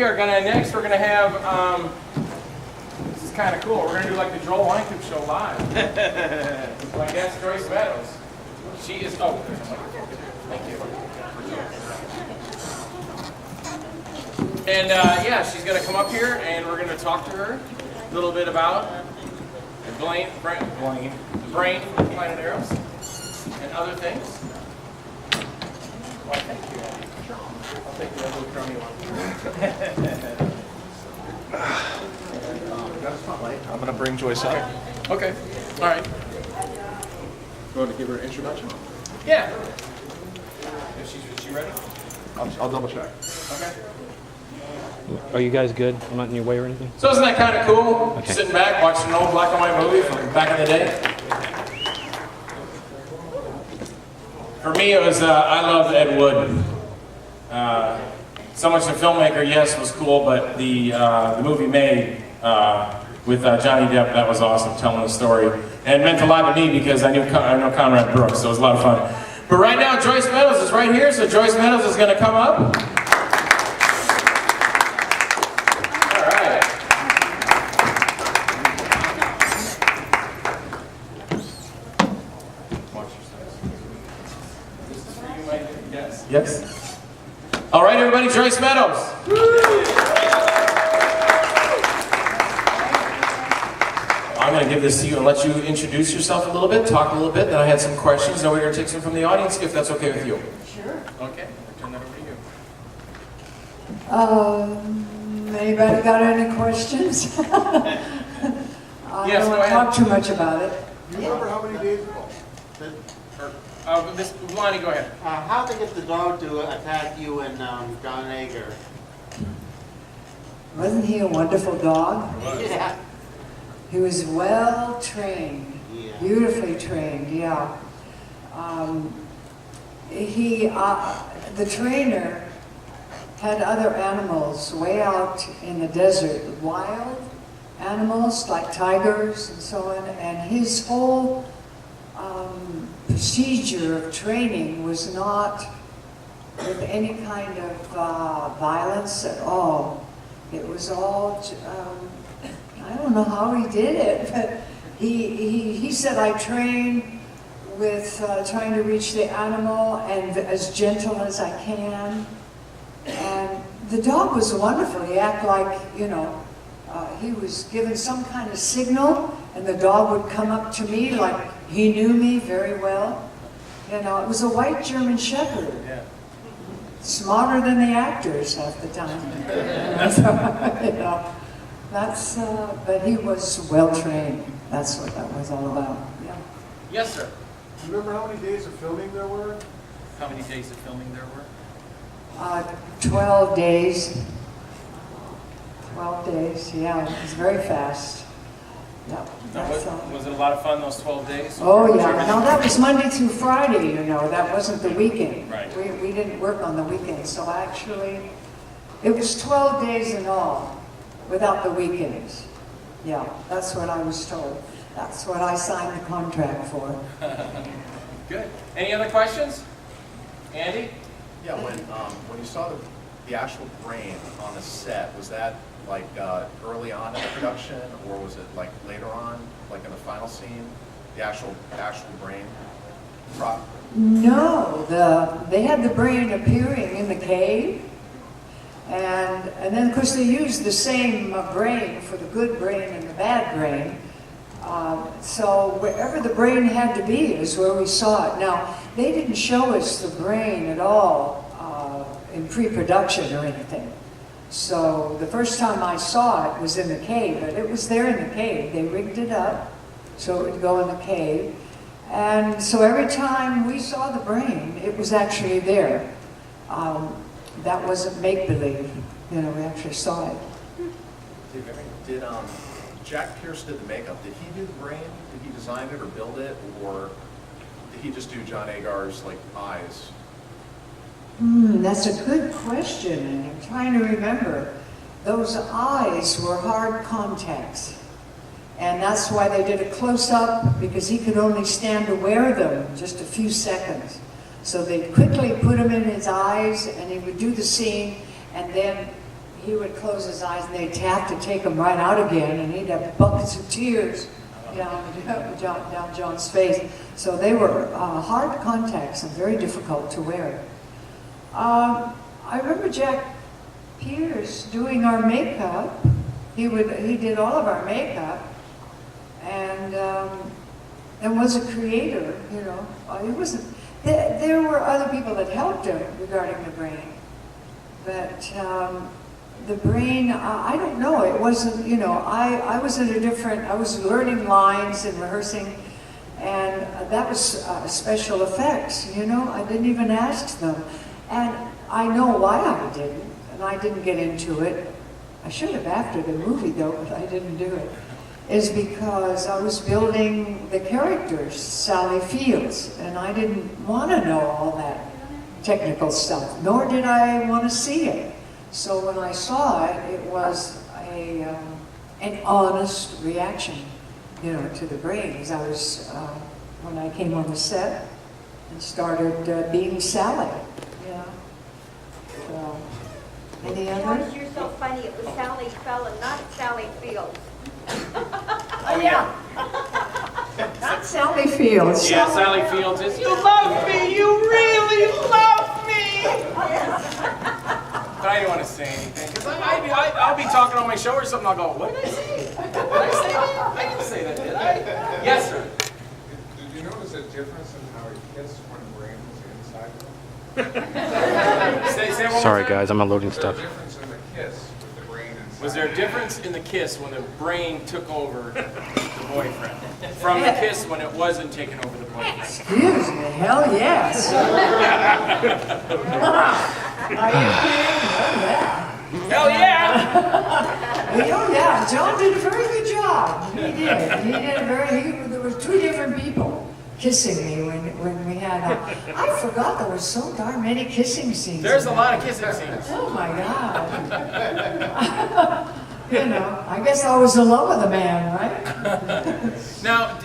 we're gonna have, this is kind of cool. We're gonna do like the Joel Weinkoop show live. My guest, Joyce Meadows. She is, oh, there's a microphone. Thank you. And yeah, she's gonna come up here and we're gonna talk to her a little bit about the brain from Planet Arrows and other things. Why, thank you. I'll take the little crummy one. I'm going to bring Joyce up. Okay. All right. You want to give her an introduction? Yeah. Is she ready? I'll double check. Okay. Are you guys good? I'm not in your way or anything? So isn't that kind of cool? Okay. Sitting back, watching an old black and white movie from back in the day. For me, it was, I loved Ed Wood. So much the filmmaker, yes, was cool, but the movie made with Johnny Depp, that was awesome, telling the story. And it meant a lot to me because I know Conrad Brooks, so it was a lot of fun. But right now, Joyce Meadows is right here, so Joyce Meadows is going to come up. All right. Watch yourselves. This is for you, Mike. Yes. Yes. All right, everybody, Joyce Meadows. I'm going to give this to you and let you introduce yourself a little bit, talk a little bit, then I had some questions, then we're going to take some from the audience, if that's okay with you. Sure. Okay, I'll turn that over to you. Anybody got any questions? I Yes, don't go want to ahead. talk too much about it. Do you remember how many days ago? Lonnie, go ahead. How to get the dog to attack you and John Ager? Wasn't he a wonderful dog? Yeah. He was well trained, Yeah. beautifully trained, yeah. The trainer had other animals way out in the desert, wild animals like tigers and so on, and his whole procedure of training was not with any kind of violence at all. It was all, I don't know how he did it, but he said, I train with trying to reach the animal and as gentle as I can. And the dog was wonderful. He acted like, you know, he was given some kind of signal and the dog would come up to me like he knew me very well. You know, it was a white German Shepherd. Yeah. Smarter than the actors half the time. You know, that's, but he was well trained. That's what that was all about. Yeah. Yes, sir. Do you remember how many days of filming there were? How many days of filming there were? 12 days. 12 days, yeah, it was very fast. Yeah. Now, that's, was it a lot of fun those 12 days? oh yeah, no, that was Monday through Friday, you know, that wasn't the weekend. Right. We didn't work on the weekends, so actually, it was 12 days in all, without the weekends. Yeah, that's what I was told. That's what I signed the contract for. Good. Any other questions? Andy? Yeah, when you saw the actual brain on the set, was that like early on in the production, or was it like later on, like in the final scene, the actual brain prop? No, they had the brain appearing in the cave, and then of course they used the same brain for the good brain and the bad brain. So wherever the brain had to be is where we saw it. Now, they didn't show us the brain at all in pre-production or anything. So the first time I saw it was in the cave, but it was there in the cave. They rigged it up so it would go in the cave. And so every time we saw the brain, it was actually there. That wasn't make-believe. You know, we actually saw it. Did Jack Pierce did the makeup? Did he do the brain? Did he design it or build it, or did he just do John Agar's like eyes? That's a good question, and I'm trying to remember. Those eyes were hard contacts, and that's why they did a close-up, because he could only stand to wear them just a few seconds. So they quickly put them in his eyes, and he would do the scene, and then he would close his eyes and they'd have to take him right out again, and he'd have buckets of tears down John's face. So they were hard contacts and very difficult to wear. I remember Jack Pierce doing our makeup. He did all of our makeup, and was a creator. You know, he wasn't. There were other people that helped him regarding the brain, but the brain, I don't know. It wasn't. You know, I was in a different. I was learning lines and rehearsing, and that was special effects. You know, I didn't even ask them, and I know why I didn't, and I didn't get into it. I should have after the movie though, but I didn't do it. Is because I was building the characters, Sally Fields, and I didn't want to know all that technical stuff, nor did I want to see it. So when I saw it, it was an honest reaction, you know, to the brain. As I was, when I came on the set and started being Sally, you know. So, any other? George, you're so funny. It was Sally Fellon, not Sally Fields. Oh, yeah. Not Sally Fields. Yeah, Sally Fields is, you love me, you really love me! But I didn't want to say anything, because I'll be talking on my show or something, I'll go, what did I say? Did I say that? I didn't say that, did I? Yes, sir. Did you notice a difference in how he kissed when Brain was inside? Say it one more Sorry, time. guys, I'm unloading Was there a stuff. difference in the kiss with the brain inside? Was there a difference in the kiss when the brain took over the boyfriend? From the kiss when it wasn't taking over the boyfriend? Excuse me, hell yes. Are you kidding? Hell yeah! Oh yeah, John did a very good job. He did. He did a very. There were two different people kissing me when we had. I forgot there were so darn many kissing scenes. There's in a that. lot of kissing scenes. Oh my God. You know, I guess I was in love with the man, right? Now,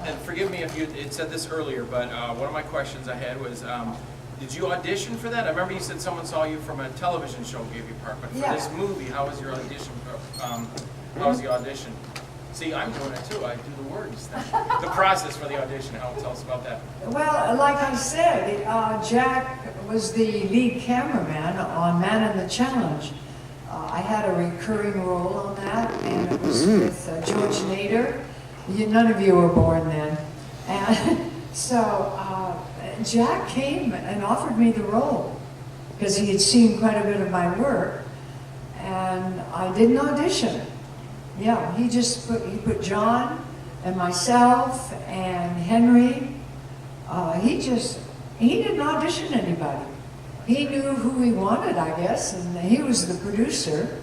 and forgive me if you had said this earlier, but one of my questions I had was, did you audition for that? I remember you said someone saw you from a television show gave you part, but for Yeah. this movie, how was your audition? How was the audition? See, I'm doing it too. I do the words. The process for the audition. Tell us about that. Well, like I said, Jack was the lead cameraman on Man in the Challenge. I had a recurring role on that, and it was with George Nader. None of you were born then. And so Jack came and offered me the role because he had seen quite a bit of my work, and I didn't audition. Yeah, he put John and myself and Henry. He didn't audition anybody. He knew who he wanted, I guess, and he was the producer.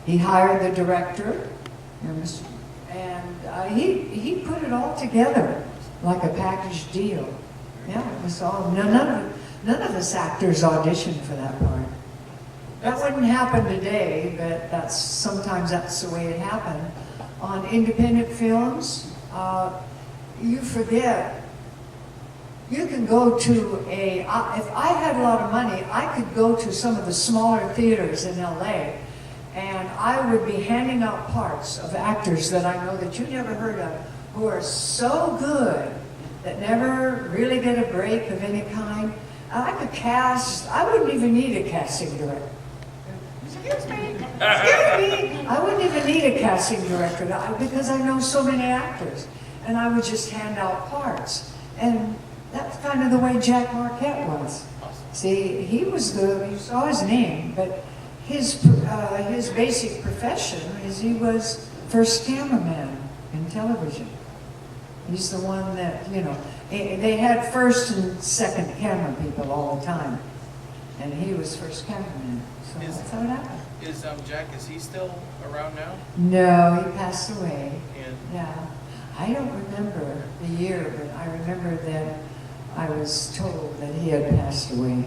He hired the director, and he put it all together like a package deal. Yeah, it was all none of us actors auditioned for that part. That wouldn't happen today, but sometimes that's the way it happened. On independent films, you forget. You can go to if I had a lot of money, I could go to some of the smaller theaters in LA, and I would be handing out parts of actors that I know that you never heard of, who are so good that never really get a break of any kind. I could cast, I wouldn't even need a casting director. Excuse me. I wouldn't even need a casting director because I know so many actors, and I would just hand out parts. And that's kind of the way Jack Marquette was. See, you saw his name, but his basic profession is he was first cameraman in television. He's the one that, they had first and second camera people all the time. And he was first cameraman. So that's how it happened. Jack, is he still around now? No, he passed away. And Yeah. I don't remember the year, but I remember that I was told that he had passed away.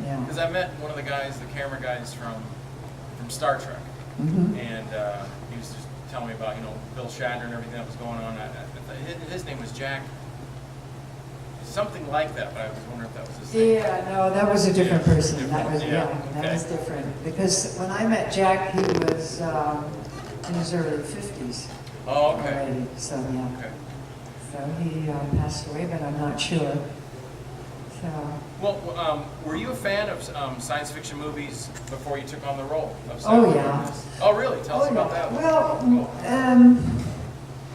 Yeah. because I met one of the guys, the camera guys from Star Trek, Mhm. and he was just telling me about Bill Shatner and everything that was going on. I thought his name was Jack. something like that, but I was wondering if that was the same. Yeah, no, that was a different person. That Different, was, yeah, yeah, that was okay. different. Because when I met Jack, he was in his early 50s Oh, okay. already. So, yeah. Okay. So he passed away, but I'm not sure. So, Well, were you a fan of science fiction movies before you took on the role of Oh, Sally? yeah. Oh, really? Tell us oh, about yeah. that one. Well,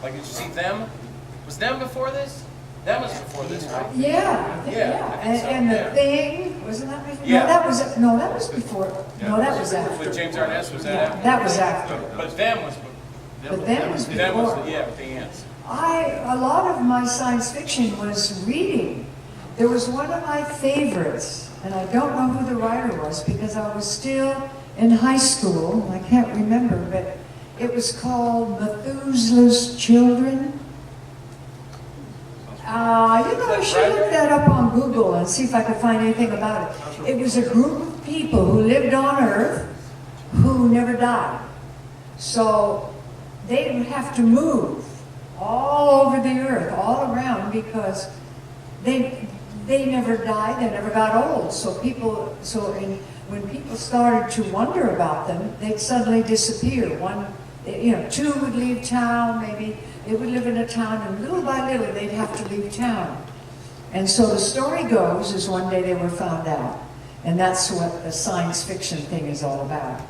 Like, did you see Them? Was Them before this? Them was before this, right? yeah, I think, Yeah, yeah. I think so, And yeah. the Thing, wasn't that before? Yeah. No, that was before. No, that was after. With James Arness, was that Yeah, after? that was after. But Them was... But Them was Them was, before. yeah, with the ants. A lot of my science fiction was reading. There was one of my favorites, and I don't know who the writer was because I was still in high school. I can't remember, but it was called Methuselah's Children. I should look that up on Google and see if I could find anything about it. It was a group of people who lived on Earth who never died. So they would have to move all over the Earth, all around, because they never died, they never got old. When people started to wonder about them, they'd suddenly disappear. Two would leave town, maybe they would live in a town, and little by little they'd have to leave town. And so the story goes is one day they were found out. And that's what the science fiction thing is all about,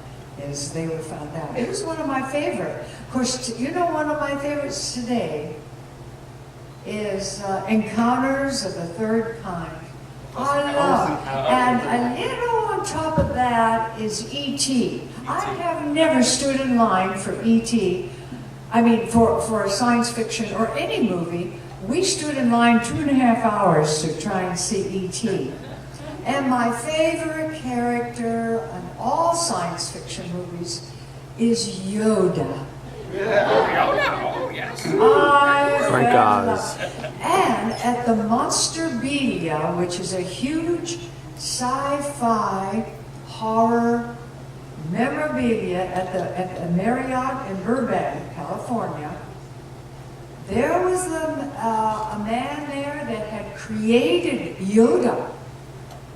is they were found out. It was one of my favorite. Of course, one of my favorites today is Encounters of the Third Kind. I love. And a little on top of that is E.T. I have never stood in line for E.T. I mean, for a science fiction or any movie. We stood in line 2.5 hours to try and see E.T. And my favorite character in all science fiction movies is Yoda. Oh, yes. Frank Oz. And at the Monsterbedia, which is a huge sci-fi horror memorabilia at the Marriott in Burbank, California, there was a man there that had created Yoda.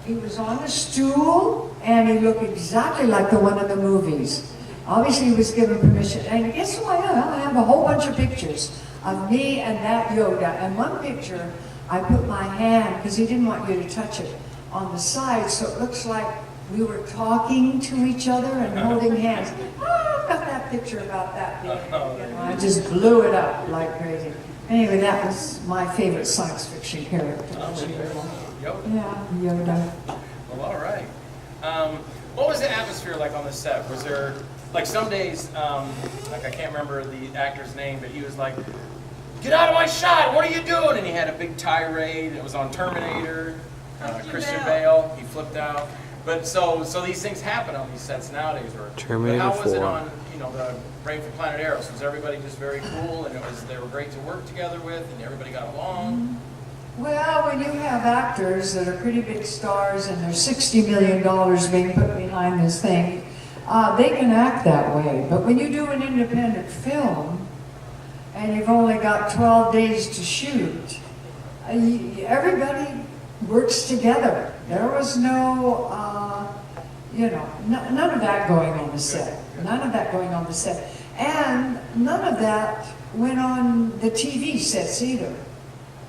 He was on a stool, and he looked exactly like the one in the movies. Obviously, he was given permission. And guess what? I have a whole bunch of pictures of me and that Yoda. And one picture, I put my hand, because he didn't want you to touch it, on the side, so it looks like we were talking to each other and holding hands. I've got that picture about that big. I just blew it up like crazy. Anyway, that was my favorite science fiction character. Yoda. Yeah, Yoda. Well, all right. What was the atmosphere like on the set? Was there, like some days, like I can't remember the actor's name, but he was like, "Get out of my shot, what are you doing?" And he had a big tirade. It was on Terminator, Christian Bale, he flipped out. But so these things happen on these sets nowadays. Terminator But how was it 4. on, the Rain from Planet Eros? Was everybody just very cool and they were great to work together with and everybody got along? Well, when you have actors that are pretty big stars and there's $60 million being put behind this thing, they can act that way. But when you do an independent film and you've only got 12 days to shoot, everybody works together. There was no, none of that going on the set. None of that going on the set. And none of that went on the TV sets either.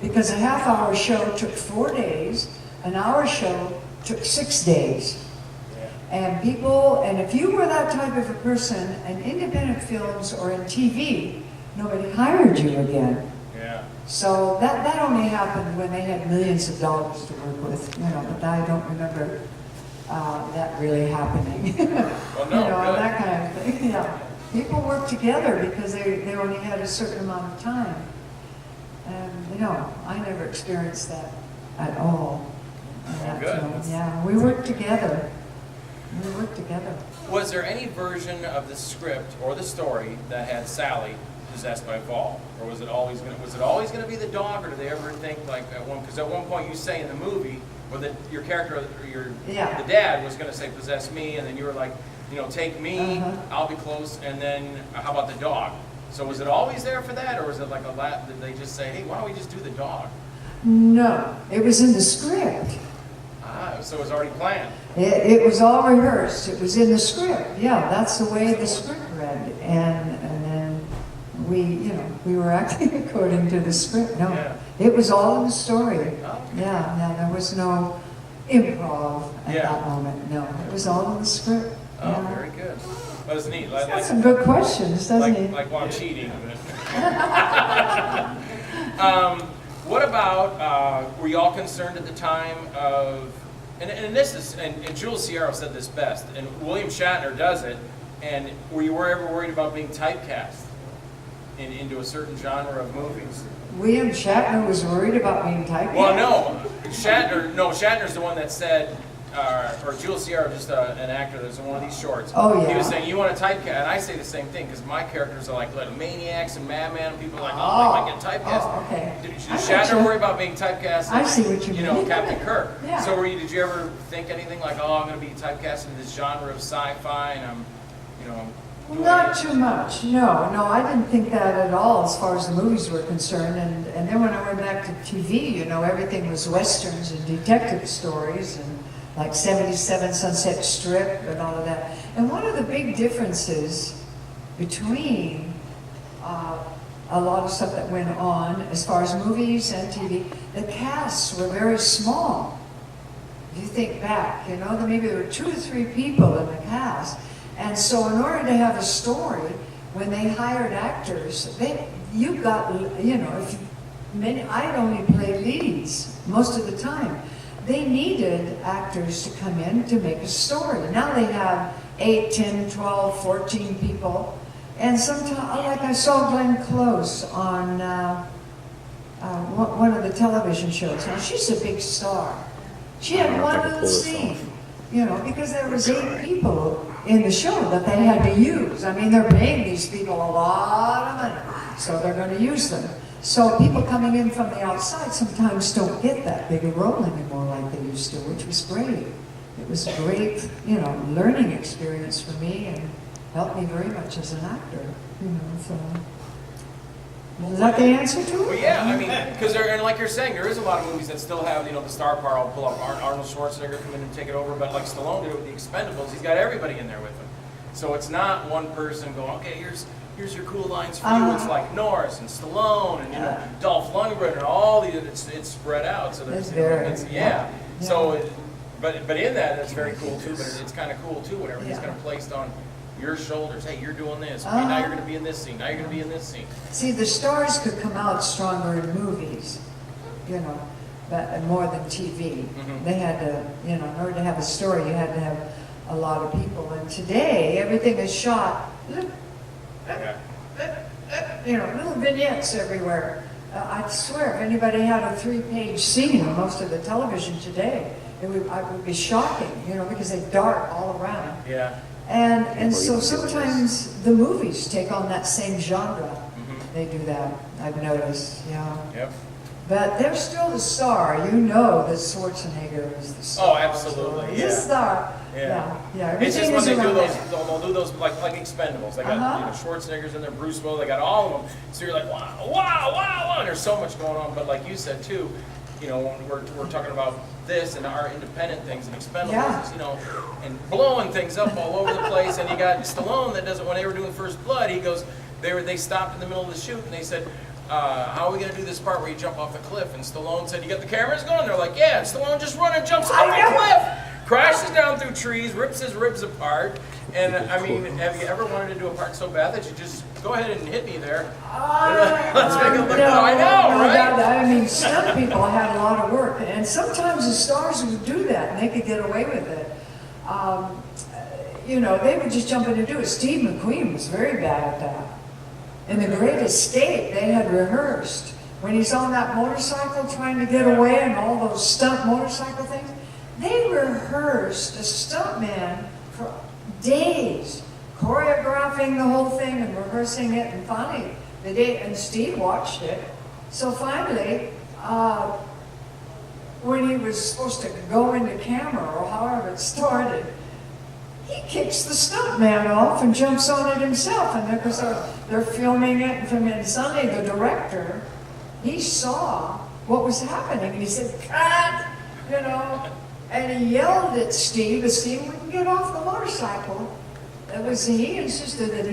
Because a half-hour show took 4 days, an hour show took 6 days. And if you were that type of a person in independent films or in TV, nobody hired you again. Yeah. So that only happened when they had millions of dollars to work with, but I don't remember that really happening. Well, no, good. That kind of thing, yeah. People work together because they only had a certain amount of time. And, I never experienced that at all. in that good. film. Yeah, we worked together. We worked together. Was there any version of the script or the story that had Sally possessed by Vol, or was it always going to be the dog, or did they ever think because at one point you say in the movie, or that your character, or the dad was going to say possess me, and then you were like, take me, I'll be close, and then how about the dog? So was it always there for that, or was it like did they just say, hey, why don't we just do the dog? No, it was in the script. Ah, so it was already planned. It was all rehearsed. It was in the script. Yeah, that's the way the script read. And then we were acting according to the script. No, Yeah. it was all in the story. Oh. Yeah, no, there was no improv at Yeah. that moment. No, it was all in the script. Oh, Yeah. very good. That was neat. He's got some good questions, doesn't he? Like while cheating. What about, were you all concerned at the time of, and this is, and Jules Sierra said this best, and William Shatner does it, and were you ever worried about being typecast into a certain genre of movies? William Shatner was worried about being typecast. Well, no, Shatner's the one that said, or Jules Sierra, just an actor that's in one of these shorts. Oh, yeah. He was saying, you want to typecast, and I say the same thing, because my characters are like little maniacs and madman, and people are like, oh, I might get typecast. Oh, okay. Did I Shatner gotcha. worry about being typecast? I see what you mean. Captain Kirk. Yeah. So did you ever think anything like, oh, I'm going to be typecast in this genre of sci-fi, and I'm doing Not too much, no, I didn't think that at all as far as the movies were concerned. And then when I went back to TV, everything was westerns and detective stories and like 77 Sunset Strip and all of that. And one of the big differences between a lot of stuff that went on as far as movies and TV, the casts were very small. If you think back, maybe there were 2 to 3 people in the cast. And so in order to have a story, when they hired actors, I'd only play leads most of the time. They needed actors to come in to make a story. Now they have 8, 10, 12, 14 people. And sometimes, like I saw Glenn Close on one of the television shows. Now she's a big star. She had one little scene, because there was 8 people in the show that they had to use. I mean, they're paying these people a lot of money, so they're going to use them. So people coming in from the outside sometimes don't get that big a role anymore like they used to, which was great. It was a great, learning experience for me and helped me very much as an actor, so. Is that the answer to it? Well, yeah, I mean, because and like you're saying, there is a lot of movies that still have, the star power. I'll pull up Arnold Schwarzenegger come in and take it over, but like Stallone did it with the Expendables, he's got everybody in there with him. So it's not one person going, okay, here's your cool lines for you. It's like Norris and Stallone and Dolph Lundgren and all these. It's spread out, so there's Yeah. So, but in that, that's very cool too. But it's kind of cool too when everything's kind of placed on your shoulders. Hey, you're doing this. Okay, now you're going to be in this scene. Now you're going to be in this scene. See, the stars could come out stronger in movies, but more than TV. Mhm. They had to, in order to have a story, you had to have a lot of people. And today, everything is shot, little vignettes everywhere. I swear, if anybody had a 3-page scene on most of the television today, it would be shocking, because they dart all around. Yeah. And so sometimes the movies take on that same genre. Mhm. They do that, I've noticed, yeah. Yep. But they're still the star. That Schwarzenegger is the star. Oh, absolutely, He's yeah. the star. Yeah. Yeah. It's just Everything when is they do around those, that. they'll do those like Expendables. They got Schwarzenegger's in there, Bruce Willis, they got all of them. So you're like, wow, and there's so much going on. But like you said too, when we're talking about this and our independent things and Expendables, and blowing things up all over the place. And you got Stallone that doesn't. When they were doing First Blood, he goes, they stopped in the middle of the shoot and they said, how are we going to do this part where you jump off the cliff? And Stallone said, you got the cameras going? They're like, yeah. And Stallone just runs and jumps off the cliff, crashes down through trees, rips his ribs apart. And I mean, have you ever wanted to do a part so bad that you just go ahead and hit me there? Let's make it look good. I know, right? I mean, some people had a lot of work, and sometimes the stars would do that, and they could get away with it. They would just jump in and do it. Steve McQueen was very bad at that. In The Great Escape, they had rehearsed. When he's on that motorcycle trying to get away and all those stunt motorcycle things, they rehearsed a stuntman for days, choreographing the whole thing and rehearsing it, and finally, and Steve watched it. So finally, when he was supposed to go into camera, or however it started, he kicks the stuntman off and jumps on it himself. And because they're filming it, and suddenly the director, he saw what was happening. And he said, cut, you know, and he yelled at Steve, but Steve wouldn't get off the motorcycle. He insisted that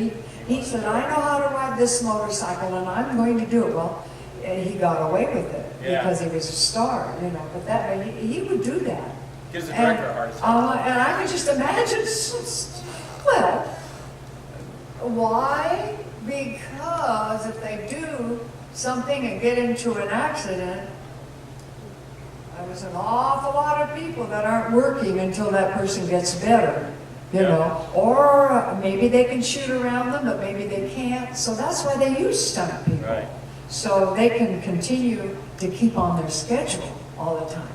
he said, I know how to ride this motorcycle and I'm going to do it. Well, and he got away with it because he was a star, you know, but that, he would do that. Gives the director a heart attack. And I could just imagine, well, why? Because if they do something and get into an accident, there's an awful lot of people that aren't working until that person gets better, you know. Or maybe they can shoot around them, but maybe they can't. So that's why they use stunt people. Right. So they can continue to keep on their schedule all the time.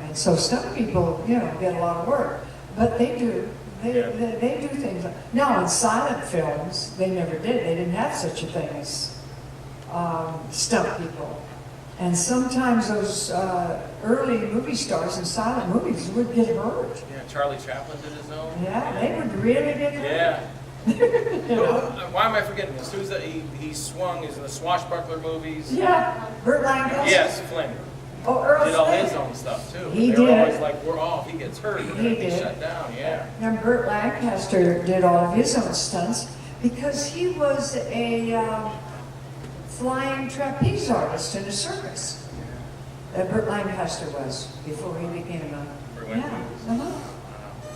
And so stunt people, you know, get a lot of work. But they do. They do things. Now, in silent films, they never did. They didn't have such a thing as stunt people. And sometimes those early movie stars in silent movies would get hurt. Yeah, Charlie Chaplin did his own. Yeah, they would really get hurt. Yeah. You know? Why am I forgetting this? Who's that? He swung. He's in the Swashbuckler movies. Yeah, Burt Lancaster. Yes, Flynn. Oh, Earl Did all Flynn. his own stuff too. He they were did. always like, we're off. He gets hurt. And He then he did. shut down. Yeah. And Burt Lancaster did all of his own stunts because he was a flying trapeze artist in a circus. Burt Lancaster was before he became a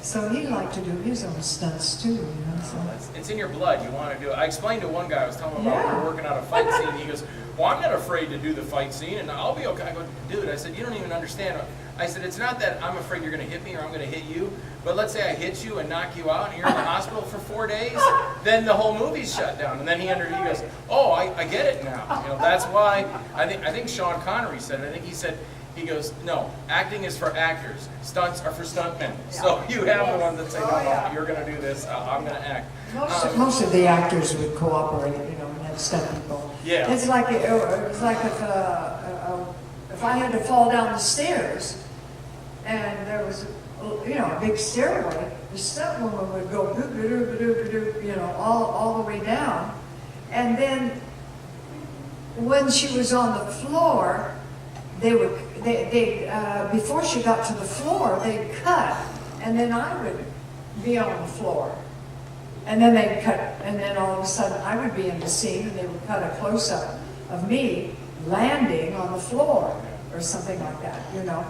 So he liked to do his own stunts too, you know. So. It's in your blood. You want to do it. I explained to one guy, I was telling him about we were working out a fight scene. He goes, well, I'm not afraid to do the fight scene, and I'll be okay. I go, dude, I said, you don't even understand. I said, it's not that I'm afraid you're going to hit me or I'm going to hit you, but let's say I hit you and knock you out and you're in the hospital for 4 days, then the whole movie's shut down. And then he goes, oh, I get it now. You know, that's why I think Sean Connery said it. I think he said, he goes, no, acting is for actors. Stunts are for stuntmen. So you have the ones that say, no, you're going to do this. I'm going to act. Most of the actors would cooperate, you know, and have stunt people. Yeah. It's like if I had to fall down the stairs and there was, you know, a big stairway, the stunt woman would go, you know, all the way down. And then when she was on the floor, before she got to the floor, they'd cut, and then I would be on the floor. And then they'd cut, and then all of a sudden I would be in the scene, and they would cut a close-up of me landing on the floor, or something like that, you know.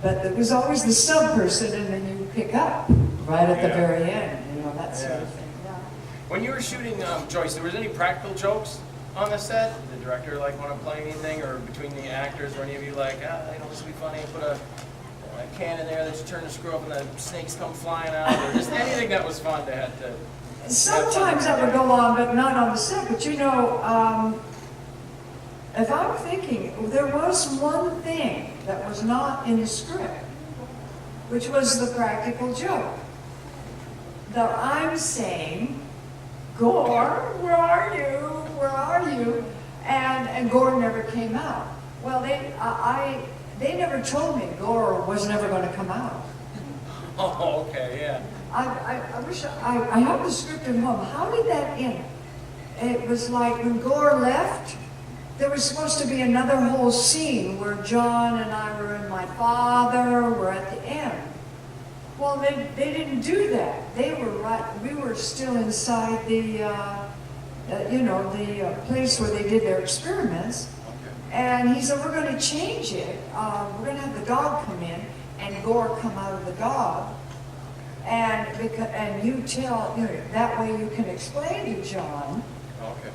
But it was always the stunt person, and then you pick up right at the very end, you know, that sort of thing. Yeah. When you were shooting Joyce, there was any practical jokes on the set? Did the director like want to play anything, or between the actors, or any of you like, you know, this would be funny, put a can in there that you turn the screw up and the snakes come flying out, or just anything that was fun to have to... Sometimes that would go on, but not on the set. But you know, if I'm thinking, there was one thing that was not in the script, which was the practical joke. That I'm saying, Gore, where are you? Where are you? And Gore never came out. Well, they never told me Gore was never going to come out. Oh, okay, yeah. I wish I have the script at home. How did that end? It was like when Gore left, there was supposed to be another whole scene where John and I were and my father were at the end. Well, they didn't do that. They were right. We were still inside the, you know, the place where they did their experiments. And he said, we're going to change it. We're going to have the dog come in and Gore come out of the dog. And you tell, you know, that way you can explain to John. Okay.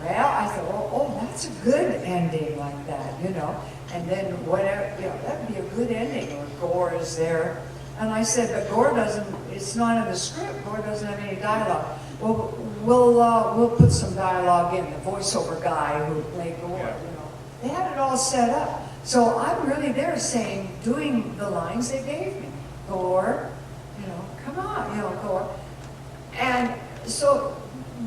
Well, I thought, oh, that's a good ending like that, you know. And then whatever, you know, that'd be a good ending when Gore is there. And I said, but Gore doesn't, it's not in the script. Gore doesn't have any dialogue. Well, we'll put some dialogue in, the voiceover guy who played Gore, you know. They had it all set up. So I'm really there saying, doing the lines they gave me. Gore, you know, come on, you know, Gore. And so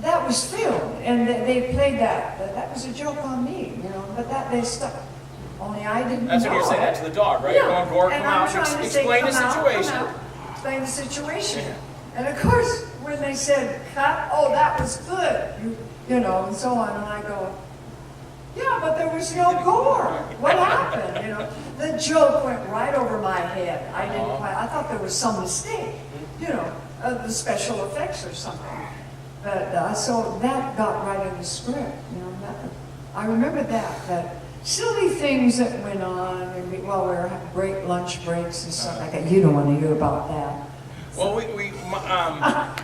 that was filmed, and they played that. That was a joke on me, you know, but that they stuck. Only I didn't That's know what you're saying, it. that to the dog, right? Yeah. You're going, Gore, And come I'm out, trying to say, explain the come out, situation. come out, explain the situation. And of course, when they said cut, oh, that was good, you know, and so on. And I go, Yeah, but there was no gore. What happened, you know? The joke went right over my head. I thought there was some mistake, you know, of the special effects or something. But, so that got right in the script, you know. I remember that silly things that went on while we were having lunch breaks and stuff like that. You don't want to hear about that. Well,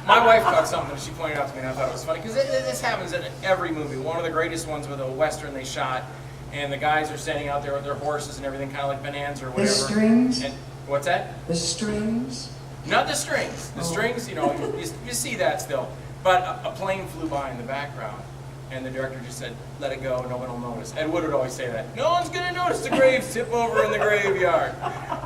my wife caught something that she pointed out to me, and I thought it was funny, because this happens in every movie. One of the greatest ones with a Western they shot, and the guys are standing out there with their horses and everything, kind of like Bonanza or whatever. The strings? And, what's that? The strings? Not the strings. The strings, you know, you see that still. But a plane flew by in the background, and the director just said, let it go, no one will notice. Ed Wood would always say that. No one's going to notice the graves tip over in the graveyard.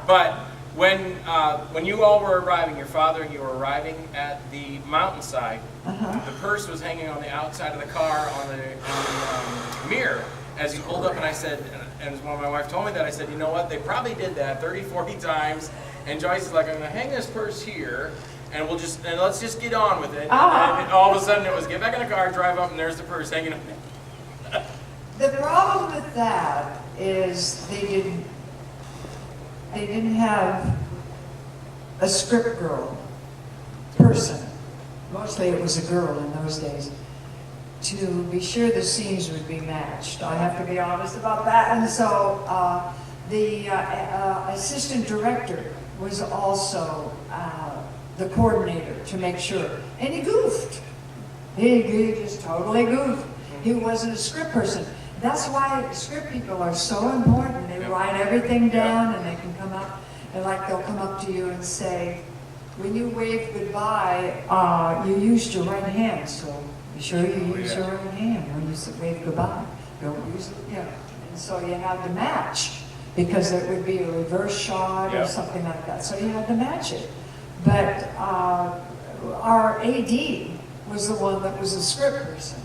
But when you all were arriving, your father and you were arriving at the mountainside, the purse was hanging on the outside of the car on the mirror as you pulled up, and I said, and when my wife told me that, I said, you know what, they probably did that 30, 40 times, and Joyce is like, I'm going to hang this purse here, and let's just get on with it. And all of a sudden it was, get back in the car, drive up, and there's the purse hanging up there. The problem with that is they didn't have a script girl person. Mostly it was a girl in those days. To be sure the scenes would be matched. I have to be honest about that. And so the assistant director was also the coordinator to make sure. And he goofed. He just totally goofed. He wasn't a script person. That's why script people are so important. They write everything down, and they can come up, and like they'll come up to you and say, when you wave goodbye, you used your right hand, so be sure you use your right hand when you wave goodbye. Don't use it, you know. And so you had to match, because it would be a reverse shot or something like that. So you had to match it. But our AD was the one that was a script person.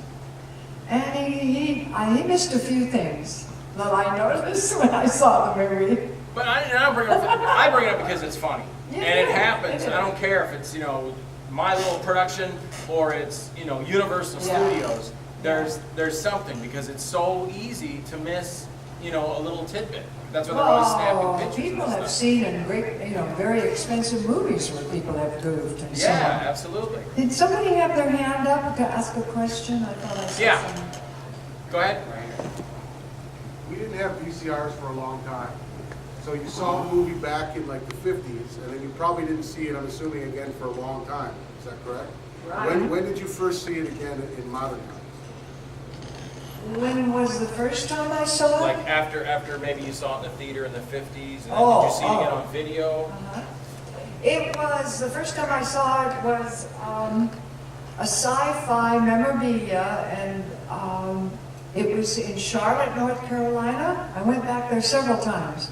And he missed a few things that I noticed when I saw the movie. But I bring it up because it's funny. Yeah, and it happens. it I don't care if it's, you know, my little production or it's, you know, Universal Studios. There's something, because it's so easy to miss, you know, a little tidbit. That's why they're always snapping pictures. People and have stuff. seen in great, you know, very expensive movies where people have goofed and so on. Yeah, absolutely. Did somebody have their hand up to ask a question? I thought I saw someone. Go ahead. We didn't have VCRs for a long time. So you saw the movie back in like the 50s, and then you probably didn't see it, I'm assuming, again for a long time. Is that correct? Right. When did you first see it again in modern times? When was the first time I saw it? Like after maybe you saw it in the theater in the 50s, and then did you see it again on video? It was, the first time I saw it was a sci-fi memorabilia, and it was in Charlotte, North Carolina. I went back there several times.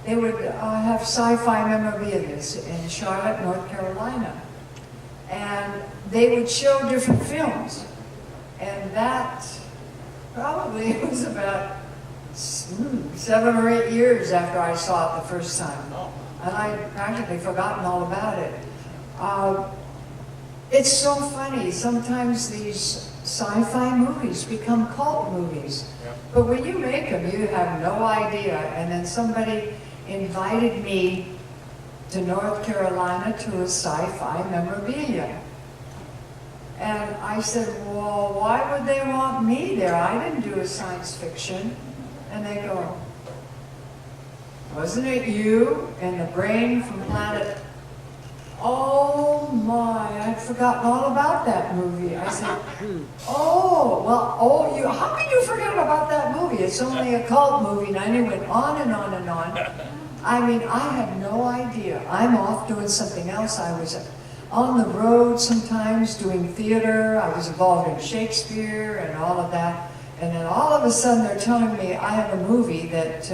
They would have sci-fi memorabilia in Charlotte, North Carolina. And they would show different films. And that probably was about 7 or 8 years after I saw it the first time. And I'd practically forgotten all about it. It's so funny. Sometimes these sci-fi movies become cult movies. But when you make them, you have no idea. And then somebody invited me to North Carolina to a sci-fi memorabilia. And I said, well, why would they want me there? I didn't do a science fiction. And they go, wasn't it you and the brain from Planet? Oh my, I'd forgotten all about that movie. I said, oh, well, how can you forget about that movie? It's only a cult movie. And I went on and on and on. I mean, I had no idea. I'm off doing something else. I was on the road sometimes doing theater. I was involved in Shakespeare and all of that. And then all of a sudden they're telling me I have a movie that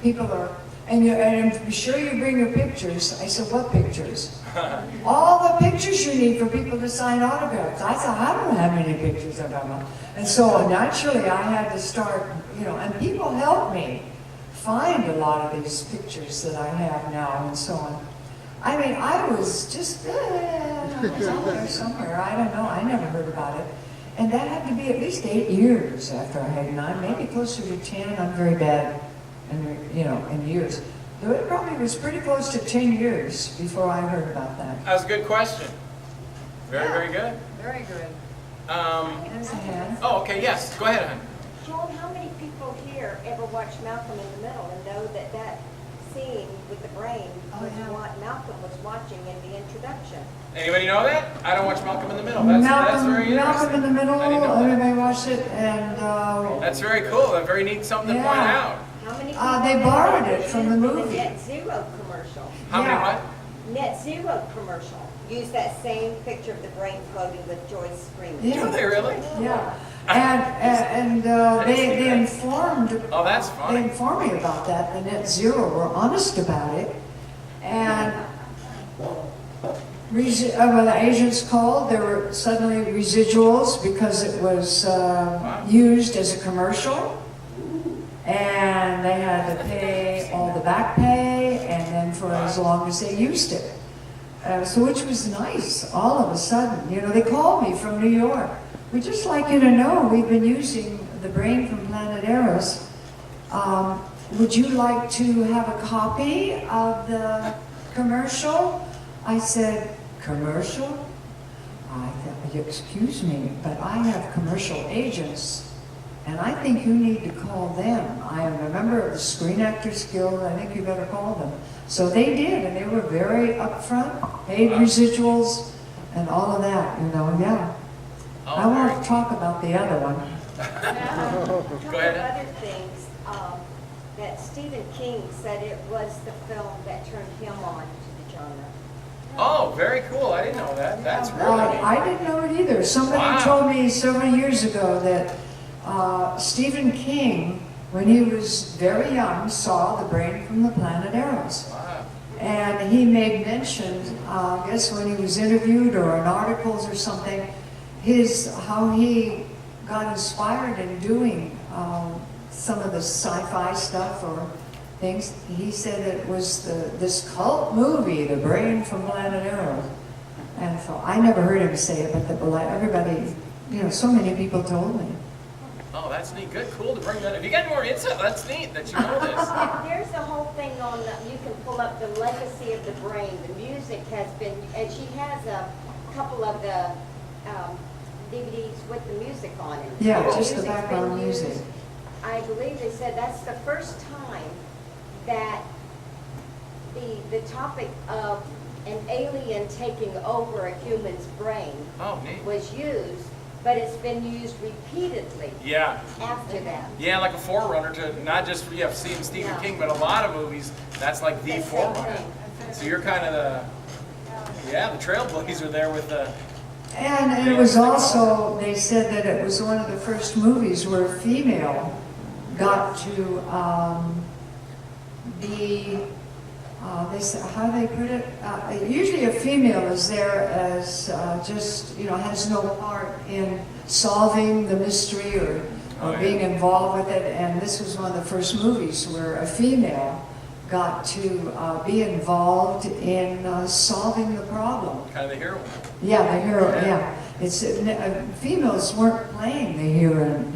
people are, and be sure you bring your pictures. I said, what pictures? All the pictures you need for people to sign autographs. I said, I don't have any pictures of them. And so naturally I had to start, you know, and people helped me find a lot of these pictures that I have now and so on. I mean, I was just, I was out there somewhere, I don't know, I never heard about it. And that had to be at least 8 years after I had 9, maybe closer to 10. I'm very bad, in years. So it probably was pretty close to 10 years before I heard about that. That was a good question. Very, very good. Very good. There's a hand. Oh, okay, yes, go ahead, hon. Joel, how many people here ever watched Malcolm in the Middle and know that that scene with the brain was what Malcolm was watching in the introduction? Anybody know that? I don't watch Malcolm in the Middle. That's very interesting. Malcolm in the Middle, I didn't know that. everybody watched it, and That's very cool. That's very neat, something to point Yeah. out. How many they borrowed it from the used movie. The Net Zero commercial. How many Yeah. what? Net Zero commercial used that same picture of the brain floating with Joyce screaming. Yeah. Do they really? Yeah, and they informed. Oh, that's They funny. informed me about that. The Net Zero were honest about it, and when the agents called, there were suddenly residuals because it was used as a commercial, and they had to pay all the back pay, and then for as long as they used it. So which was nice, all of a sudden. They called me from New York. We'd just like you to know we've been using the brain from Planet Eros. Would you like to have a copy of the commercial? I said, commercial? I thought, excuse me, but I have commercial agents, and I think you need to call them. I am a member of the Screen Actors Guild. I think you better call them. So they did, and they were very upfront, paid residuals, and all of that, yeah. Oh, I won't talk about the other one. A couple Go ahead. of other things, that Stephen King said it was the film that turned him on to the genre. Oh, very cool. I didn't know that. That's really neat. I didn't know it either. Somebody Wow. told me several years ago that Stephen King, when he was very young, saw The Brain from the Planet Eros. Wow. And he made mention, I guess when he was interviewed or in articles or something, how he got inspired in doing some of the sci-fi stuff or things. He said it was this cult movie, The Brain from Planet Eros. And so I never heard him say it, but everybody, so many people told me. Oh, that's neat. Good, cool to bring that. If you got more insight, that's neat that you know this. There's a whole thing on, you can pull up the legacy of the brain. The music has been, and she has a couple of the DVDs with the music on it. Yeah, The just the music's been background music. used. I believe they said that's the first time that the topic of an alien taking over a human's brain Oh, neat. was used, but it's been used repeatedly Yeah. after that. Yeah, like a forerunner to not just seeing Stephen Yeah. King, but a lot of movies, that's like the That same forerunner. thing. So you're kind of the trailblazer there with the, And it was also, they said that it was one of the first movies where a female got to be, they said, how do they put it? Usually a female is there as has no part in solving the mystery or Oh, yeah. being involved with it. And this was one of the first movies where a female got to be involved in solving the problem. kind of the hero. Yeah, the hero, yeah. It's females weren't playing the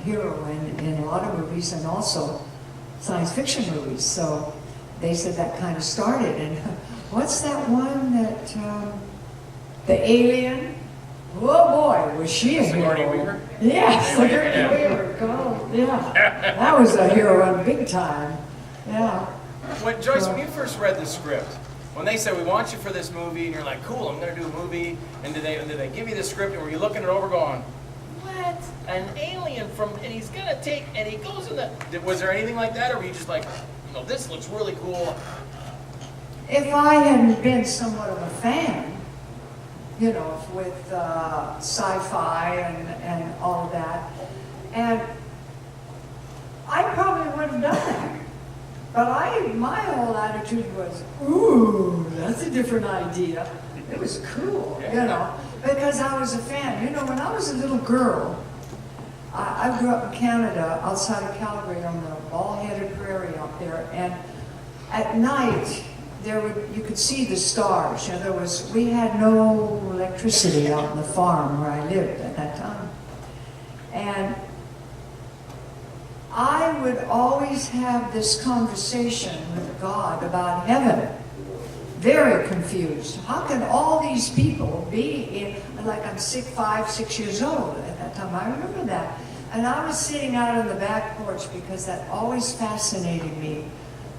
hero in a lot of movies and also science fiction movies. So they said that kind of started. And what's that one that the alien? Oh boy, was she a Sigourney hero? Weaver? Yeah, Sigourney Yeah. Weaver. God, yeah, that was a hero in big time. Yeah. When Joyce, when you first read the script, when they said we want you for this movie, and you're like, cool, I'm going to do a movie, and did they give you the script, and were you looking it over, going, what? An alien and he's going to take, and he goes in the. Was there anything like that, or were you just like, this looks really cool? If I hadn't been somewhat of a fan, with sci-fi and all of that, and I probably wouldn't have done that. But my whole attitude was, ooh, that's a different idea. It was cool, because I was a fan. When I was a little girl, I grew up in Canada, outside of Calgary, on the bald-headed prairie out there, and at night, you could see the stars. We had no electricity out on the farm where I lived at that time. And I would always have this conversation with God about heaven. Very confused. How can all these people be in, like I'm 5, 6 years old at that time. I remember that. And I was sitting out on the back porch because that always fascinated me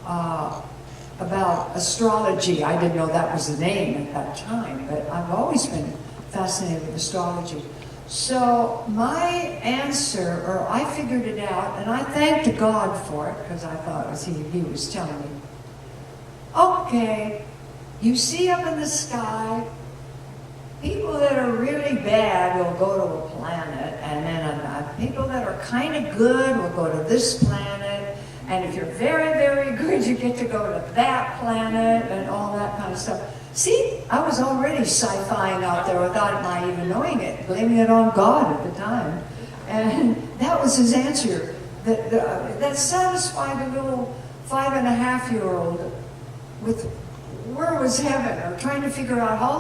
about astrology. I didn't know that was the name at that time, but I've always been fascinated with astrology. So my answer, or I figured it out, and I thanked God for it because I thought it was he was telling me, okay, you see up in the sky, people that are really bad will go to a planet, and then people that are kind of good will go to this planet, and if you're very, very good, you get to go to that planet, and all that kind of stuff. See, I was already sci-fiing out there without my even knowing it, blaming it on God at the time. And that was his answer. That satisfied a little 5.5-year-old with where was heaven, or trying to figure out how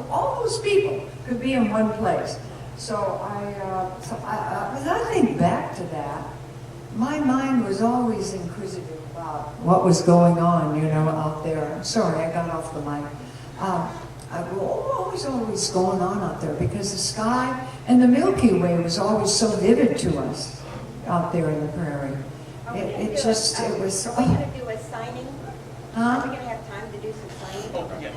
all those people could be in one place. So as I think back to that, my mind was always inquisitive about what was going on, you know, out there. I'm sorry, I got off the mic. Always going on out there, because the sky and the Milky Way was always so vivid to us out there in the prairie. Are we going to do a signing? Huh? Are we going to have time to do some signing? Oh, yeah.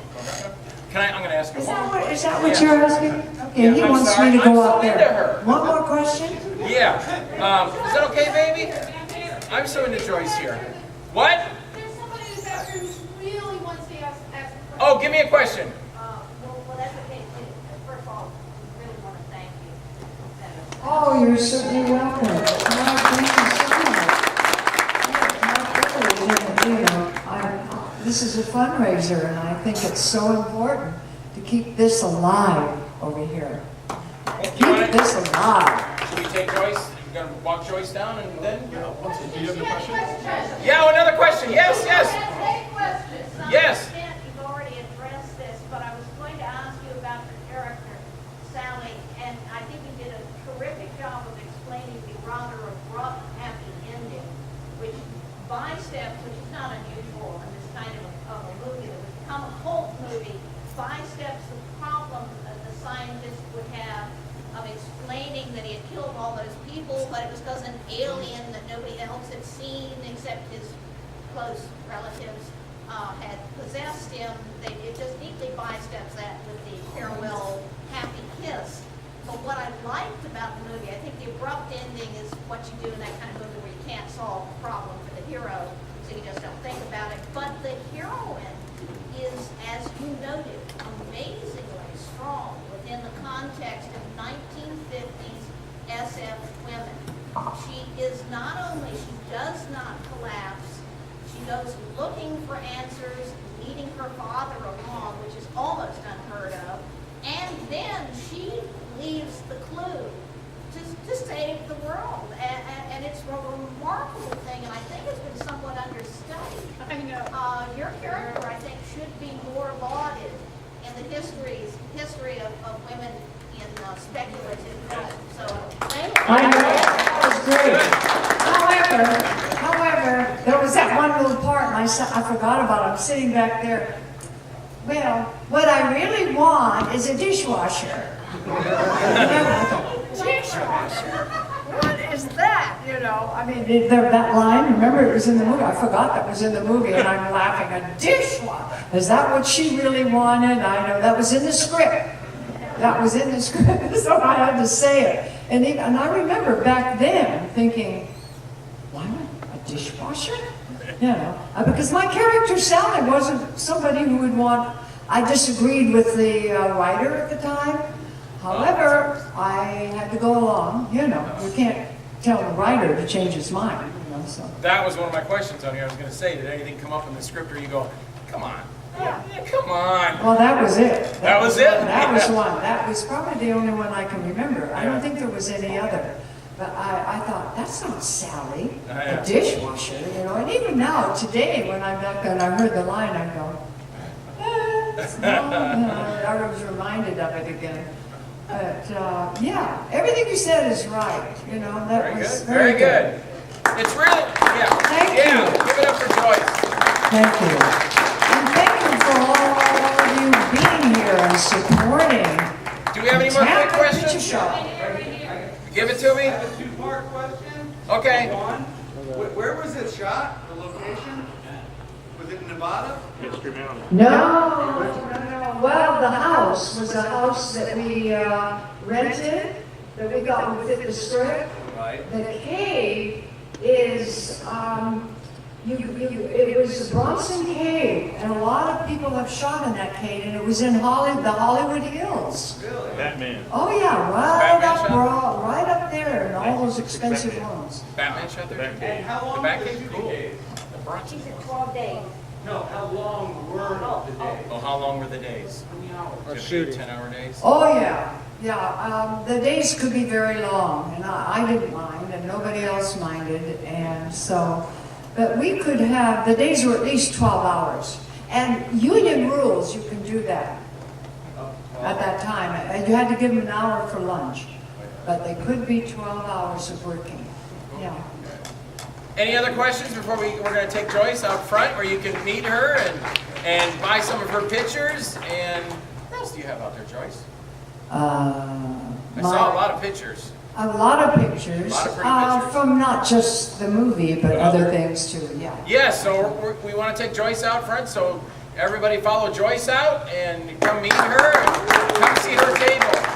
I'm going to ask you Is one more that what you're asking? Okay, Yeah, he I'm wants sorry. me to go I'm out so there. into her. One more question? Yeah. Is that okay, baby? I'm so into Joyce here. What? There's somebody in the bathroom who really wants to ask a question. Oh, give me a question. Well, that's okay too. First of all, we really want to thank you. Oh, you're certainly welcome. Oh, thank you so much. You know, this is a fundraiser, and I think it's so important to keep this alive over here. Keep this alive. Should we take Joyce? We're going to walk Joyce down and then? Do you have a question? Yeah, another question. Yes, yes. Yes. You've already addressed this, but I was going to ask you about the character, Sally, and I think you did a terrific job of explaining the rather abrupt happy ending, which by steps, which is not unusual in this kind of a movie that would become a cult movie, by steps the problem that the scientist would have of explaining that he had killed all those people, but it was because an alien that nobody else had seen except his close relatives had possessed him. It just neatly bysteps that with the farewell happy kiss. But what I liked about the movie, I think the abrupt ending is what you do in that kind of movie where you can't solve the problem for the hero, so you just don't think about it. But the heroine is, as you noted, amazingly strong within the context of 1950s SF women. She is not only, she does not collapse, she goes looking for answers, leading her father along, which is almost unheard of, and then she leaves the clue to save the world. And it's a remarkable thing, and I think it's been somewhat understudied. I know. Your character, I think, should be more lauded in the history of women in speculative film. So, thank you. I know, that was great. However, there was that one little part, and I forgot about it. I'm sitting back there. Well, what I really want is a dishwasher. Dishwasher? What is that? You know, I mean, that line, remember it was in the movie. I forgot that was in the movie, and I'm laughing. A dishwasher? Is that what she really wanted? I know, that was in the script. That was in the script, so I had to say it. And I remember back then thinking, why a dishwasher? You know, because my character Sally wasn't somebody who would want. I disagreed with the writer at the time. However, I had to go along. You know, you can't tell the writer to change his mind. You know, so. That was one of my questions on here. I was going to say, did anything come up in the script where you go, come on? Yeah, come on. Well, that was it. That was it? That was one. That was probably the only one I can remember. I don't think there was any other. But I thought, that's not Sally, a dishwasher, you know. And even now, today, when I'm back there and I heard the line, I go, no, I was reminded of it again. But, yeah, everything you said is right, you know, that Very was good, very good. It's really, yeah. Thank Yeah, you. give it up for Joyce. Thank you. And thank you for all of you being here and supporting Do we have any more quick Tampa Picture questions? Show. Give it to me. I have a two-part question. Okay. One, where was it shot, the location? Was it in Nevada? No. Well, the house was a house that we rented, that we got within the strip. Right. The cave is, it was the Bronson Cave, and a lot of people have shot in that cave, and it was in the Hollywood Hills. Really? Oh yeah, right up there in all those expensive homes. Batman shot there? And how long The was back the cave? shooting Cool. days? She said 12 days. No, how long were the days? Oh, how long were the days? How many hours? Just 10-hour days? Oh yeah. The days could be very long, and I didn't mind, and nobody else minded, and so, but we could have, the days were at least 12 hours. And union rules, you can do that at that time. And you had to give them an hour for lunch, but they could be 12 hours of working, yeah. Any other questions before we're going to take Joyce out front where you can meet her and buy some of her pictures? And what else do you have out there, Joyce? I saw a lot of pictures. A lot of pictures, A lot of pretty pictures. from not just the movie, but other things too, yeah. Yes, so we want to take Joyce out front, so everybody follow Joyce out and come meet her and come see her table.